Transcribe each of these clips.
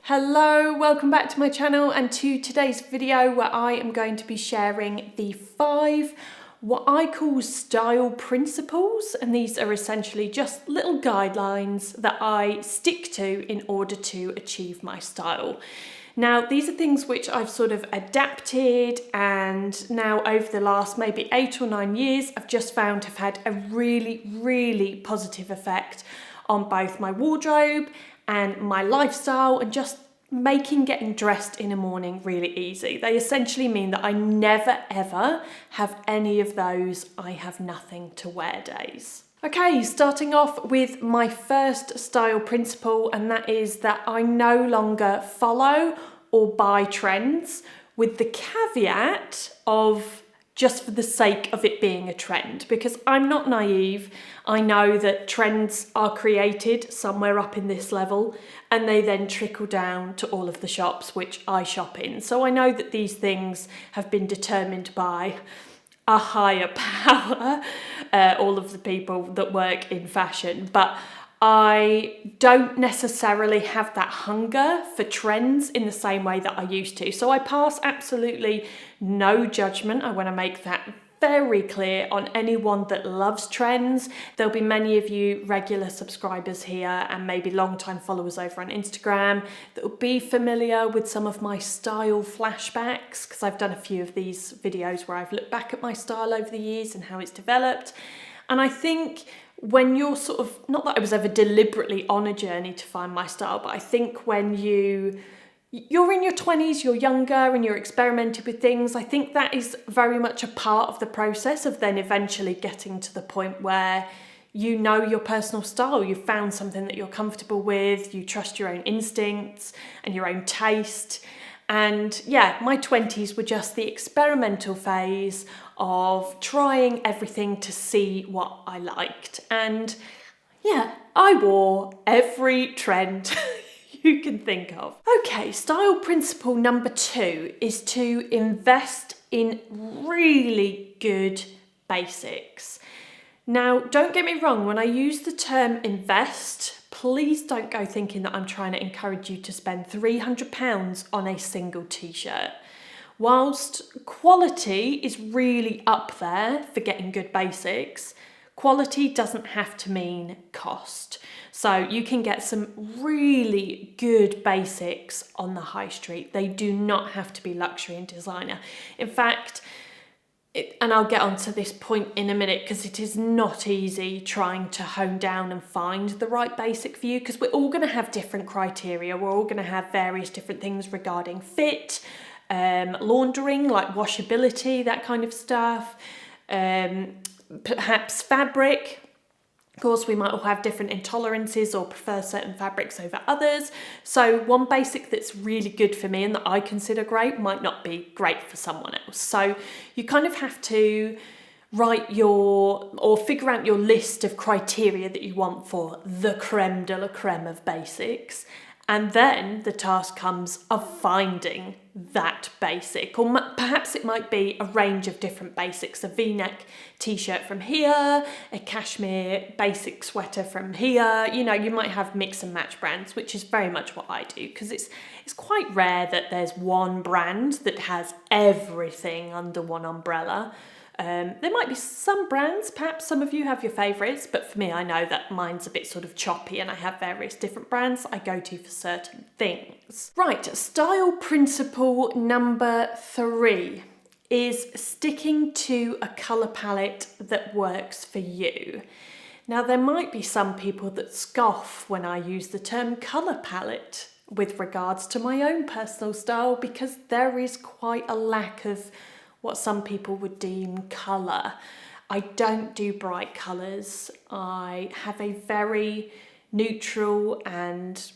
Hello, welcome back to my channel and to today's video where I am going to be sharing the 5 what I call style principles, and these are essentially just little guidelines that I stick to in order to achieve my style. Now, these are things which I've sort of adapted, and now over the last maybe 8 or 9 years, I've just found have had a really positive effect on both my wardrobe and my lifestyle, and just making getting dressed in a morning really easy. They essentially mean that I never ever have any of those I have nothing to wear days. Okay, starting off with my first style principle, and that is that I no longer follow or buy trends, with the caveat of just for the sake of it being a trend, because I'm not naive. I know that trends are created somewhere up in this level and they then trickle down to all of the shops which I shop in. So I know that these things have been determined by a higher power, all of the people that work in fashion, but I don't necessarily have that hunger for trends in the same way that I used to. So I pass absolutely no judgment. I want to make that very clear on anyone that loves trends. There'll be many of you regular subscribers here and maybe long-time followers over on Instagram that will be familiar with some of my style flashbacks, because I've done a few of these videos where I've looked back at my style over the years and how it's developed. And I think when you're sort of, not that I was ever deliberately on a journey to find my style, but I think when you're in your 20s, you're younger and you're experimenting with things, I think that is very much a part of the process of then eventually getting to the point where you know your personal style. You've found something that you're comfortable with, you trust your own instincts and your own taste. And yeah, my 20s were just the experimental phase of trying everything to see what I liked. And yeah, I wore every trend you can think of. Okay, style principle number 2 is to invest in really good basics. Now, don't get me wrong, when I use the term invest, please don't go thinking that I'm trying to encourage you to spend £300 on a single t-shirt. Whilst quality is really up there for getting good basics, quality doesn't have to mean cost. So you can get some really good basics on the high street. They do not have to be luxury and designer. In fact, and I'll get onto this point in a minute, because it is not easy trying to hone down and find the right basic for you, because we're all going to have different criteria. We're all going to have various different things regarding fit, laundering, like washability, that kind of stuff, perhaps fabric. Of course, we might all have different intolerances or prefer certain fabrics over others. So one basic that's really good for me and that I consider great might not be great for someone else. So you kind of have to figure out your list of criteria that you want for the creme de la creme of basics. And then the task comes of finding that basic, or perhaps it might be a range of different basics. A V-neck t-shirt from here, a cashmere basic sweater from here. You know, you might have mix and match brands, which is very much what I do, because it's quite rare that there's one brand that has everything under one umbrella. There might be some brands, perhaps some of you have your favourites, but for me, I know that mine's a bit sort of choppy and I have various different brands I go to for certain things. Right, style principle number 3 is sticking to a colour palette that works for you. Now, there might be some people that scoff when I use the term colour palette with regards to my own personal style, because there is quite a lack of what some people would deem colour. I don't do bright colours. I have a very neutral and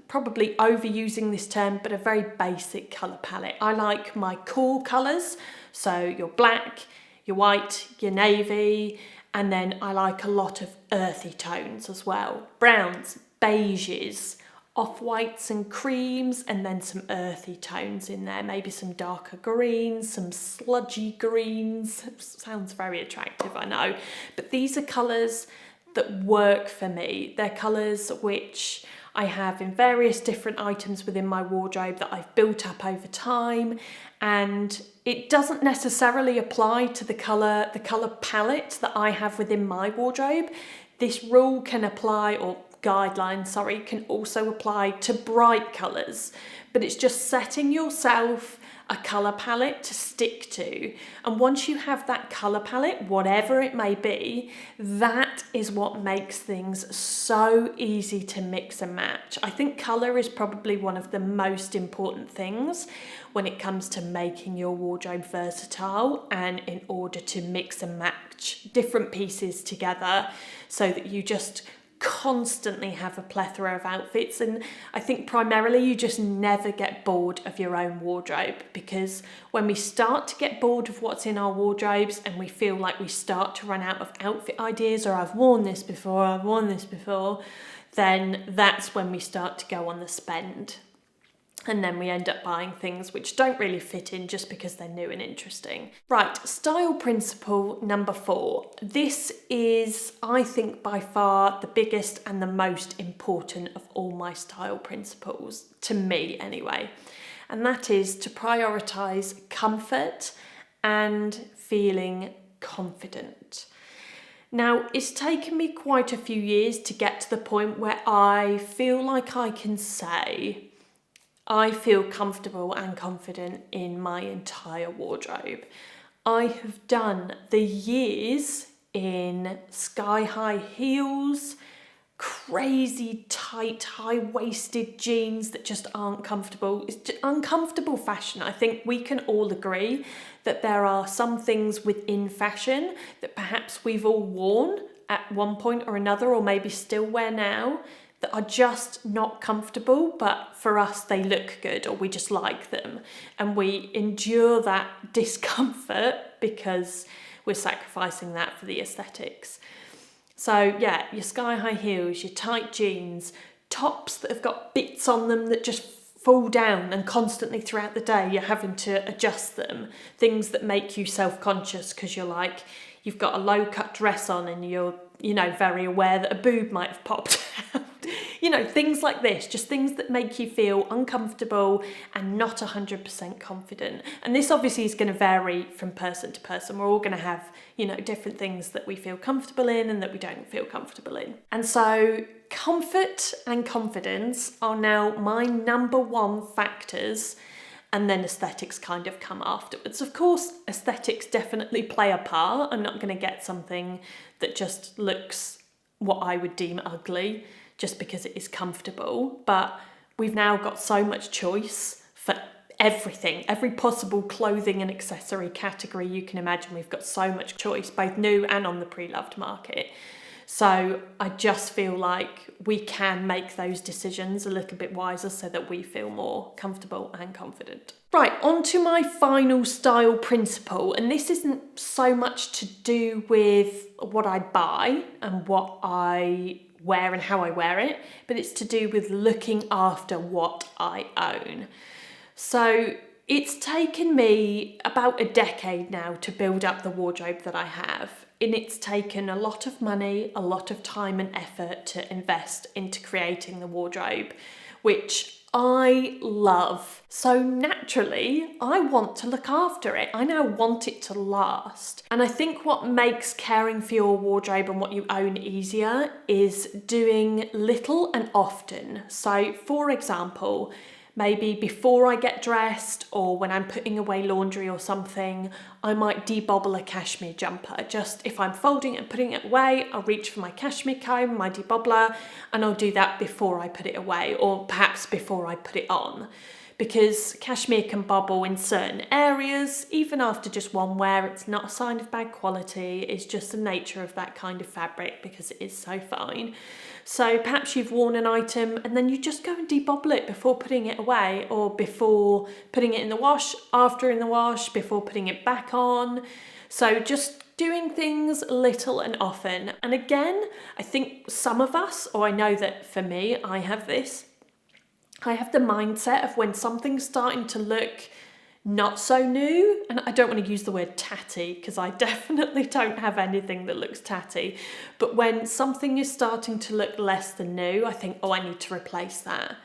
probably overusing this term, but a very basic colour palette. I like my cool colours, so your black, your white, your navy, and then I like a lot of earthy tones as well. Browns, beiges, off-whites and creams, and then some earthy tones in there, maybe some darker greens, some sludgy greens. Sounds very attractive, I know, but these are colours that work for me. They're colours which I have in various different items within my wardrobe that I've built up over time, and it doesn't necessarily apply to the colour palette that I have within my wardrobe. This rule can apply, or guideline, sorry, can also apply to bright colours, but it's just setting yourself a colour palette to stick to. And once you have that colour palette, whatever it may be, that is what makes things so easy to mix and match. I think colour is probably one of the most important things when it comes to making your wardrobe versatile, and in order to mix and match different pieces together so that you just constantly have a plethora of outfits. And I think primarily you just never get bored of your own wardrobe, because when we start to get bored of what's in our wardrobes and we feel like we start to run out of outfit ideas, or I've worn this before, then that's when we start to go on the spend. And then we end up buying things which don't really fit in just because they're new and interesting. Right, style principle number 4. This is, I think, by far the biggest and the most important of all my style principles, to me anyway. And that is to prioritise comfort and feeling confident. Now, it's taken me quite a few years to get to the point where I feel like I can say I feel comfortable and confident in my entire wardrobe. I have done the years in sky-high heels, crazy tight high-waisted jeans that just aren't comfortable. It's just uncomfortable fashion. I think we can all agree that there are some things within fashion that perhaps we've all worn at one point or another, or maybe still wear now, that are just not comfortable, but for us they look good, or we just like them, and we endure that discomfort because we're sacrificing that for the aesthetics. So yeah, your sky-high heels, your tight jeans, tops that have got bits on them that just fall down, and constantly throughout the day you're having to adjust them, things that make you self-conscious because you're like, you've got a low-cut dress on and you're, very aware that a boob might have popped out. Things like this, just things that make you feel uncomfortable and not 100% confident. And this obviously is going to vary from person to person. We're all going to have, different things that we feel comfortable in and that we don't feel comfortable in. And so comfort and confidence are now my number one factors, and then aesthetics kind of come afterwards. Of course, aesthetics definitely play a part. I'm not going to get something that just looks what I would deem ugly just because it is comfortable, but we've now got so much choice for everything, every possible clothing and accessory category you can imagine. We've got so much choice, both new and on the pre-loved market. So I just feel like we can make those decisions a little bit wiser so that we feel more comfortable and confident. Right, on to my final style principle, and this isn't so much to do with what I buy and what I wear and how I wear it, but it's to do with looking after what I own. So it's taken me about a decade now to build up the wardrobe that I have, and it's taken a lot of money, a lot of time and effort to invest into creating the wardrobe, which I love. So naturally, I want to look after it. I now want it to last. And I think what makes caring for your wardrobe and what you own easier is doing little and often. So for example, maybe before I get dressed or when I'm putting away laundry or something, I might debobble a cashmere jumper. Just if I'm folding it and putting it away, I'll reach for my cashmere comb, my debobbler, and I'll do that before I put it away, or perhaps before I put it on. Because cashmere can bobble in certain areas, even after just one wear. It's not a sign of bad quality, it's just the nature of that kind of fabric because it is so fine. So perhaps you've worn an item and then you just go and debobble it before putting it away, or before putting it in the wash, after in the wash, before putting it back on. So just doing things little and often. And again, I think some of us, or I know that for me, I have this, I have the mindset of when something's starting to look not so new, and I don't want to use the word tatty because I definitely don't have anything that looks tatty, but when something is starting to look less than new, I think, oh, I need to replace that.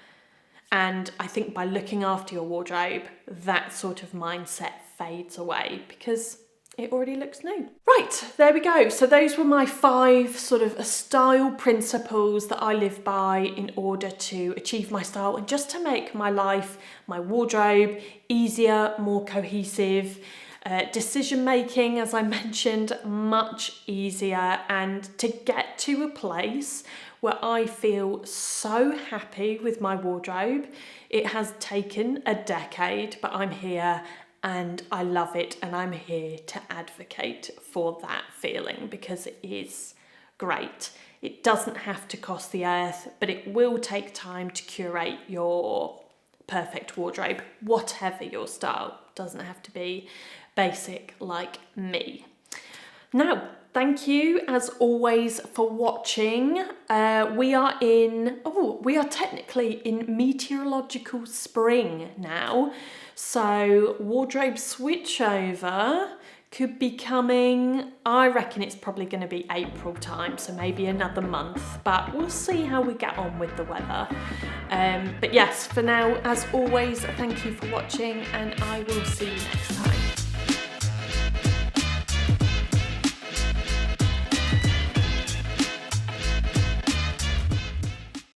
And I think by looking after your wardrobe, that sort of mindset fades away because it already looks new. Right, there we go. So those were my 5 sort of style principles that I live by in order to achieve my style and just to make my life, my wardrobe easier, more cohesive, decision making, as I mentioned, much easier, and to get to a place where I feel so happy with my wardrobe. It has taken a decade, but I'm here and I love it, and I'm here to advocate for that feeling because it is great. It doesn't have to cost the earth, but it will take time to curate your perfect wardrobe, whatever your style. It doesn't have to be basic like me. Now, thank you as always for watching. We are technically in meteorological spring now. So wardrobe switchover could be coming. I reckon it's probably going to be April time, so maybe another month, but we'll see how we get on with the weather. But yes, for now, as always, thank you for watching, and I will see you next time.